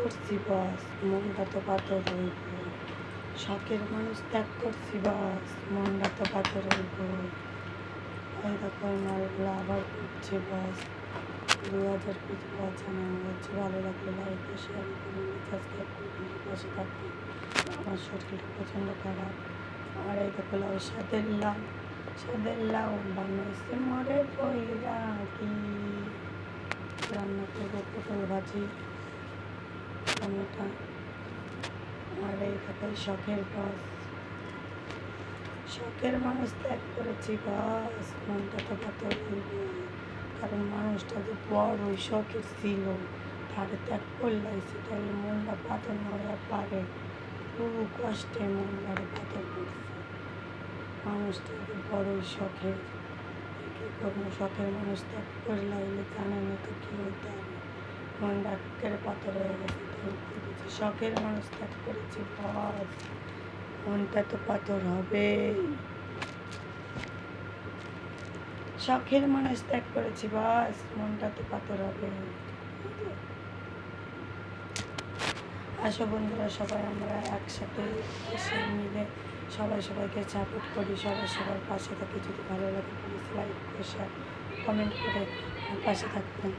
করছি বস, মনটা তো পাথর হইব। শখের মানুষ ত্যাগ করছি বস, মনটা তো পাথর হইব। এই দেখো এই মালগুলো আবার করছি বস। 2000 পিস বস জানানো হচ্ছে। ভালো লাগলে লাইক ও শেয়ার করুন, সাবস্ক্রাইব করুন, পাশে থাকুন। আমার শরীরটা প্রচণ্ড খারাপ। আর এই দেখো লাউ, সাদের লাউ বানাইছে মরে পইরা কি। রান্না করবো পটল ভাজি, টমেটো। আর এই দেখো শখের বস, শখের মানুষ ত্যাগ করেছি বস, মনটা তো পাথর হইব। কারণ মানুষটা যে বড়ই শখের ছিল, তারে ত্যাগ করলাইছি, তাহলে মনটা পাথর হয়ে পারে। বহু কষ্টে মনটারে পাথর করছে। মানুষটা যে বড়ই শখের, কী করবো, শখের মানুষ ত্যাগ করে লাগলে জানেনি তো কী হইতে হবে। মনটা একেবারে পাথর হয়ে গেছে, তাই করেছি। শখের মানুষ ত্যাগ করেছি বস, মনটা তো পাথর হবে। শখের মানুষ ত্যাগ করেছি বাস, মনটা তো পাথর হবে। আসো বন্ধুরা, সবাই আমরা একসাথে এসে মিলে সবাই সবাইকে সাপোর্ট করি, সবাই সবার পাশে থাকি। যদি ভালো লাগে প্লিজ লাইক শেয়ার কমেন্ট করে পাশে থাকবেন।